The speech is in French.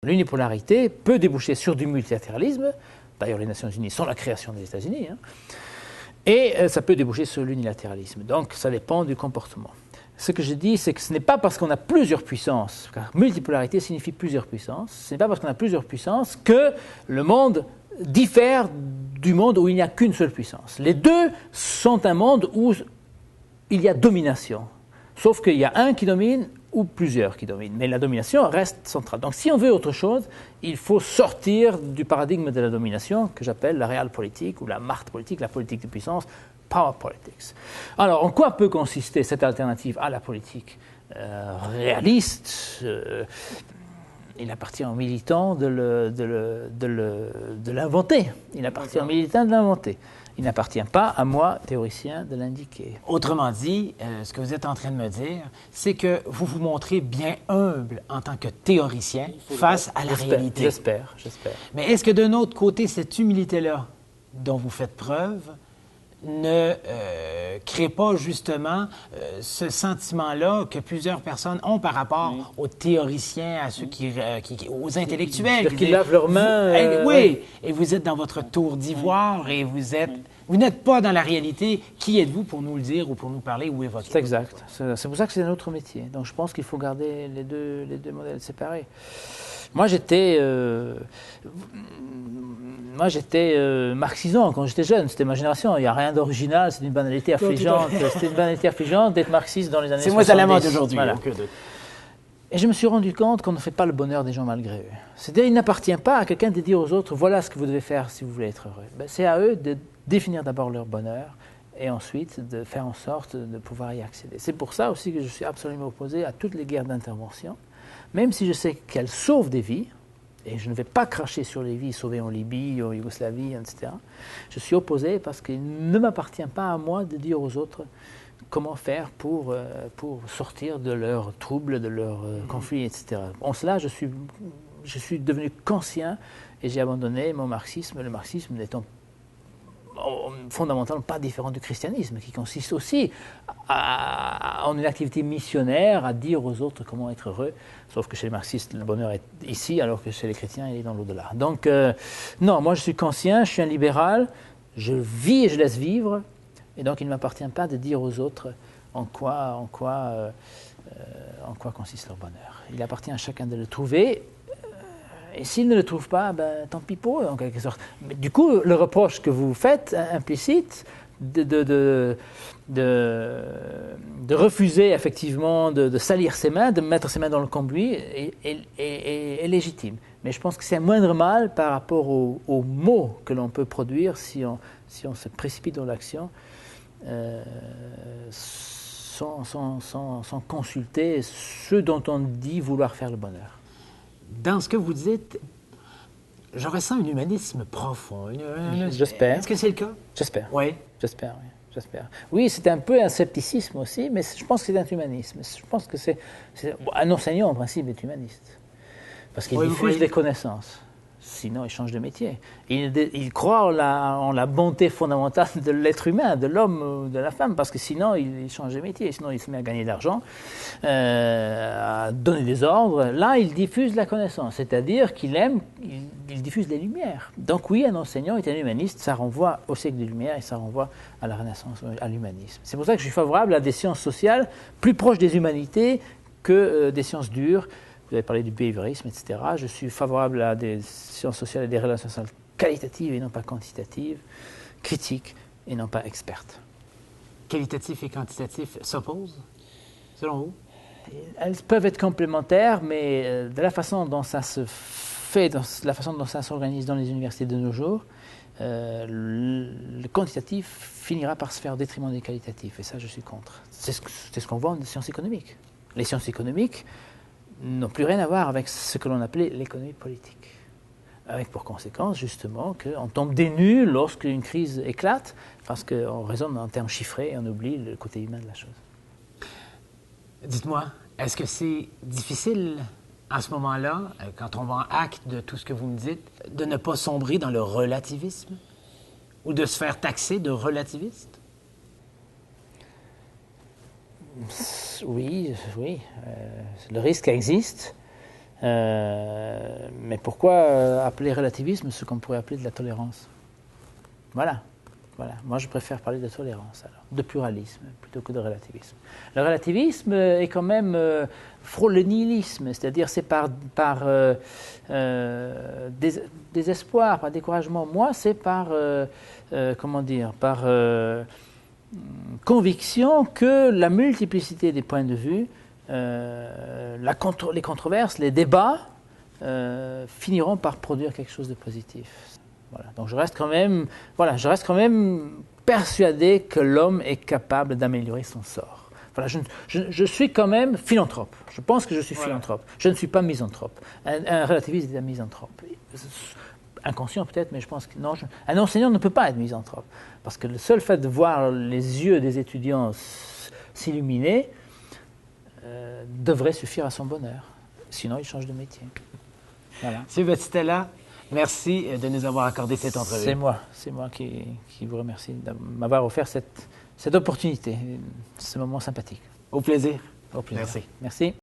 L'unipolarité peut déboucher sur du multilatéralisme. D'ailleurs, les Nations Unies sont la création des États-Unis. Et ça peut déboucher sur l'unilatéralisme. Donc, ça dépend du comportement. Ce que je dis, c'est que ce n'est pas parce qu'on a plusieurs puissances, car multipolarité signifie plusieurs puissances, ce n'est pas parce qu'on a plusieurs puissances que le monde diffère du monde où il n'y a qu'une seule puissance. Les deux sont un monde où il y a domination. Sauf qu'il y a un qui domine ou plusieurs qui dominent. Mais la domination reste centrale. Donc si on veut autre chose, il faut sortir du paradigme de la domination que j'appelle la realpolitik ou la Macht politique, la politique de puissance, power politics. Alors en quoi peut consister cette alternative à la politique réaliste il appartient aux militants de l'inventer. Il appartient aux militants de l'inventer. Il n'appartient pas à moi, théoricien, de l'indiquer. Autrement dit, ce que vous êtes en train de me dire, c'est que vous vous montrez bien humble en tant que théoricien face à la réalité. J'espère. Mais est-ce que d'un autre côté, cette humilité-là dont vous faites preuve ne crée pas justement ce sentiment-là que plusieurs personnes ont par rapport aux théoriciens, à ceux aux intellectuels. C'est-à-dire qu'ils lavent leurs mains. Oui, et vous êtes dans votre tour d'ivoire et vous n'êtes pas dans la réalité. Qui êtes-vous pour nous le dire ou pour nous parler ou évoquer? C'est exact. C'est pour ça que c'est un autre métier. Donc je pense qu'il faut garder les deux modèles séparés. Moi, j'étais marxisant quand j'étais jeune. C'était ma génération. Il n'y a rien d'original. C'est une banalité affligeante. C'était une banalité affligeante d'être marxiste dans les années 70. C'est moi à la mode aujourd'hui. Voilà. Et je me suis rendu compte qu'on ne fait pas le bonheur des gens malgré eux. C'est-à-dire, il n'appartient pas à quelqu'un de dire aux autres, voilà ce que vous devez faire si vous voulez être heureux. C'est à eux de définir d'abord leur bonheur et ensuite de faire en sorte de pouvoir y accéder. C'est pour ça aussi que je suis absolument opposé à toutes les guerres d'intervention. Même si je sais qu'elles sauvent des vies, et je ne vais pas cracher sur les vies sauvées en Libye, en Yougoslavie, etc., je suis opposé parce qu'il ne m'appartient pas à moi de dire aux autres comment faire pour sortir de leurs troubles, de leurs conflits, etc. En cela, je suis devenu conscient et j'ai abandonné mon marxisme, le marxisme n'étant fondamentalement pas différent du christianisme, qui consiste aussi en une activité missionnaire, à dire aux autres comment être heureux, sauf que chez les marxistes, le bonheur est ici, alors que chez les chrétiens, il est dans l'au-delà. Donc, non, moi je suis conscient, je suis un libéral, je vis et je laisse vivre, et donc il ne m'appartient pas de dire aux autres en quoi consiste leur bonheur. Il appartient à chacun de le trouver. Et s'ils ne le trouvent pas, tant pis pour eux, en quelque sorte. Mais du coup, le reproche que vous faites, implicite, de refuser effectivement de salir ses mains, de mettre ses mains dans le cambouis, est légitime. Mais je pense que c'est un moindre mal par rapport aux mots que l'on peut produire si on se précipite dans l'action sans consulter ceux dont on dit vouloir faire le bonheur. Dans ce que vous dites, je ressens un humanisme profond. J'espère. Est-ce que c'est le cas? J'espère. Oui. J'espère. Oui, c'est un peu un scepticisme aussi, mais je pense que c'est un humanisme. Je pense que un enseignant, en principe, est humaniste. Parce qu'il diffuse des connaissances. Sinon, il change de métier. Il croit en la bonté fondamentale de l'être humain, de l'homme ou de la femme, parce que sinon, il change de métier. Sinon, il se met à gagner de l'argent, à donner des ordres. Là, il diffuse la connaissance, c'est-à-dire il diffuse les lumières. Donc oui, un enseignant est un humaniste, ça renvoie au siècle des Lumières et ça renvoie à la Renaissance, à l'humanisme. C'est pour ça que je suis favorable à des sciences sociales plus proches des humanités que des sciences dures. Vous avez parlé du behaviorisme, etc. Je suis favorable à des sciences sociales et des relations sociales qualitatives et non pas quantitatives, critiques et non pas expertes. Qualitatif et quantitatif s'opposent, selon vous? Elles peuvent être complémentaires, mais de la façon dont ça se fait, de la façon dont ça s'organise dans les universités de nos jours, le quantitatif finira par se faire au détriment des qualitatifs. Et ça, je suis contre. C'est ce qu'on voit en sciences économiques. Les sciences économiques n'ont plus rien à voir avec ce que l'on appelait l'économie politique. Avec pour conséquence, justement, qu'on tombe des nues lorsqu'une crise éclate, parce qu'on raisonne en termes chiffrés et on oublie le côté humain de la chose. Dites-moi, est-ce que c'est difficile, à ce moment-là, quand on va en acte de tout ce que vous me dites, de ne pas sombrer dans le relativisme? Ou de se faire taxer de relativiste? Oui, le risque existe. Mais pourquoi appeler relativisme ce qu'on pourrait appeler de la tolérance? Voilà. Moi, je préfère parler de tolérance, alors, de pluralisme, plutôt que de relativisme. Le relativisme est quand même frôle le nihilisme, c'est-à-dire c'est par désespoir, par découragement. Moi, c'est par, par conviction que la multiplicité des points de vue, les controverses, les débats finiront par produire quelque chose de positif. Voilà. Donc je reste quand même persuadé que l'homme est capable d'améliorer son sort. Voilà, je suis quand même philanthrope. Je pense que je suis philanthrope. Je ne suis pas misanthrope. Un relativiste est un misanthrope. Inconscient peut-être, mais je pense que non. Un enseignant ne peut pas être misanthrope. Parce que le seul fait de voir les yeux des étudiants s'illuminer devrait suffire à son bonheur. Sinon, il change de métier. Voilà. M. Battistella, merci de nous avoir accordé cette entrevue. C'est moi qui vous remercie de m'avoir offert cette opportunité, ce moment sympathique. Au plaisir. Au plaisir. Merci. Merci.